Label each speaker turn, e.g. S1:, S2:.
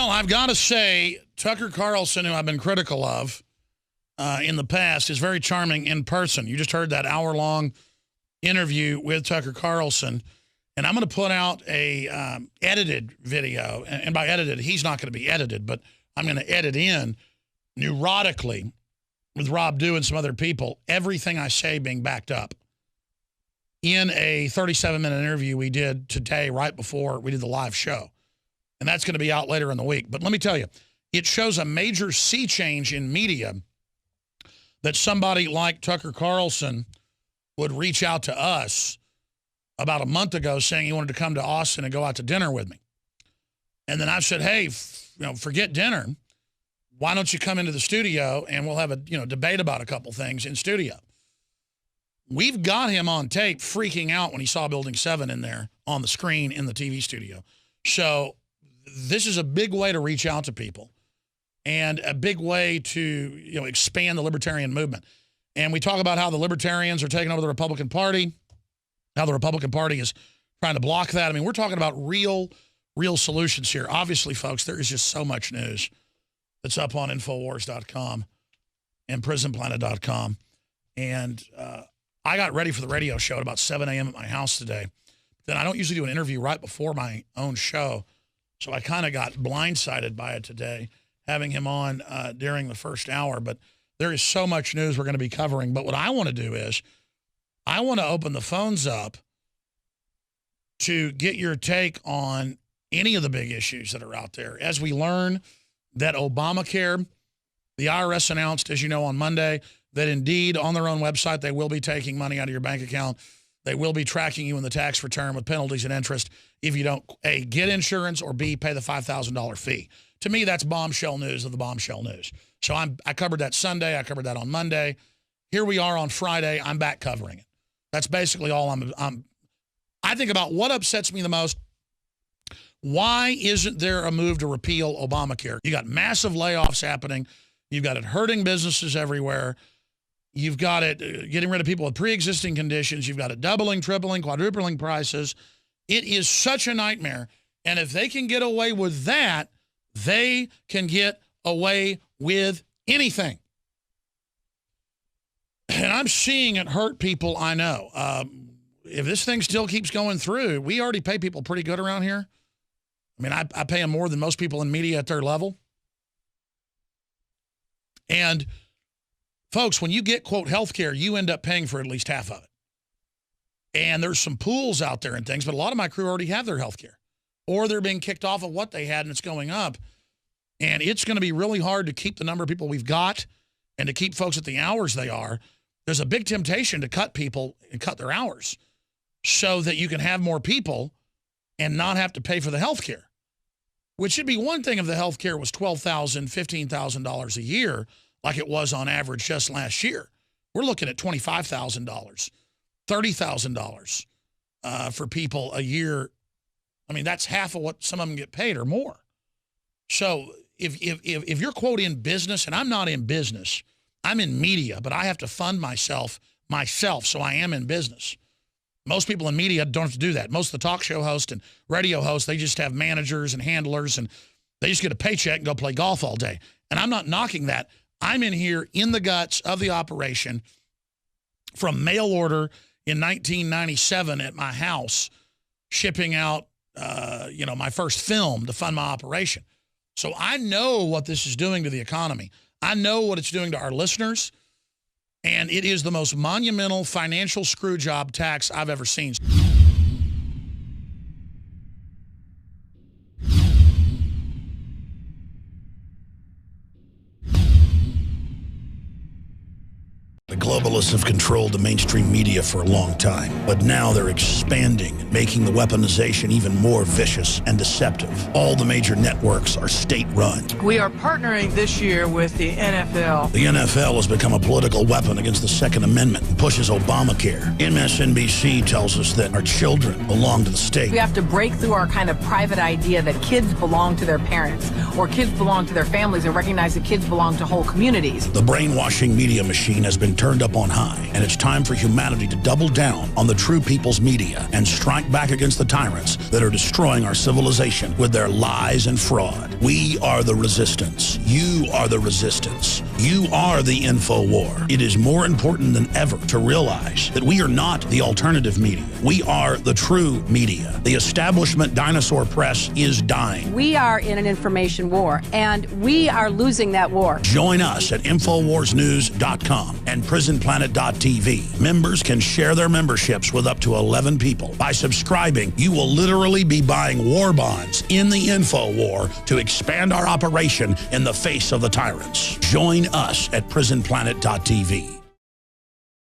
S1: Well, I've got to say, Tucker Carlson, who I've been critical of in the past, is very charming in person. You just heard that hour-long interview with Tucker Carlson, and I'm going to put out a edited video. And by edited, he's not going to be edited, but I'm going to edit in neurotically with Rob Dew and some other people, everything I say being backed up in a 37-minute interview we did today right before we did the live show. And that's going to be out later in the week. But let me tell you, it shows a major sea change in media that somebody like Tucker Carlson would reach out to us about a month ago saying he wanted to come to Austin and go out to dinner with me. And then I said, hey, forget dinner. Why don't you come into the studio and we'll have a debate about a couple things in studio. We've got him on tape freaking out when he saw Building 7 in there on the screen in the TV studio. So this is a big way to reach out to people and a big way to expand the libertarian movement. And we talk about how the libertarians are taking over the Republican Party, how the Republican Party is trying to block that. I mean, we're talking about real solutions here. Obviously, folks, there is just so much news that's up on Infowars.com and PrisonPlanet.com. And I got ready for the radio show at about 7 a.m. at my house today. Then I don't usually do an interview right before my own show. So I kind of got blindsided by it today, having him on during the first hour. But there is so much news we're going to be covering. But what I want to do is I want to open the phones up to get your take on any of the big issues that are out there. As we learn that Obamacare, the IRS announced, as you know, on Monday, that indeed on their own website they will be taking money out of your bank account. They will be tracking you in the tax return with penalties and interest if you don't, A, get insurance, or B, pay the $5,000 fee. To me, that's bombshell news of the bombshell news. So I covered that Sunday. I covered that on Monday. Here we are on Friday. I'm back covering it. That's basically all I think about what upsets me the most. Why isn't there a move to repeal Obamacare? You got massive layoffs happening. You've got it hurting businesses everywhere. You've got it getting rid of people with pre-existing conditions. You've got it doubling, tripling, quadrupling prices. It is such a nightmare. And if they can get away with that, they can get away with anything. And I'm seeing it hurt people I know. If this thing still keeps going through, we already pay people pretty good around here. I mean, I pay them more than most people in media at their level. And folks, when you get, quote, health care, you end up paying for at least half of it. And there's some pools out there and things, but a lot of my crew already have their health care. Or they're being kicked off of what they had, and it's going up. And it's going to be really hard to keep the number of people we've got and to keep folks at the hours they are. There's a big temptation to cut people and cut their hours so that you can have more people and not have to pay for the health care. Which should be one thing if the health care was $12,000, $15,000 a year, like it was on average just last year. We're looking at $25,000, $30,000 for people a year. I mean, that's half of what some of them get paid or more. So if you're, quote, in business, and I'm not in business, I'm in media, but I have to fund myself, so I am in business. Most people in media don't have to do that. Most of the talk show hosts and radio hosts, they just have managers and handlers, and they just get a paycheck and go play golf all day. And I'm not knocking that. I'm in here in the guts of the operation from mail order in 1997 at my house, shipping out, my first film to fund my operation. So I know what this is doing to the economy. I know what it's doing to our listeners. And it is the most monumental financial screw job tax I've ever seen. The globalists have controlled the mainstream media for a long time, but now they're expanding, making the weaponization even more vicious and deceptive. All the major networks are state-run.
S2: We are partnering this year with the NFL.
S1: The NFL has become a political weapon against the Second Amendment and pushes Obamacare. MSNBC tells us that our children belong to the state.
S2: We have to break through our kind of private idea that kids belong to their parents or kids belong to their families and recognize that kids belong to whole communities.
S1: The brainwashing media machine has been turned up on on high, and it's time for humanity to double down on the true people's media and strike back against the tyrants that are destroying our civilization with their lies and fraud. We are the resistance. You are the resistance. You are the info war. It is more important than ever to realize that we are not the alternative media. We are the true media. The establishment dinosaur press is dying.
S3: We are in an information war, and we are losing that war.
S1: Join us at InfoWarsNews.com and PrisonPlanet.tv. Members can share their memberships with up to 11 people. By subscribing, you will literally be buying war bonds in the info war to expand our operation in the face of the tyrants. Join us at PrisonPlanet.tv.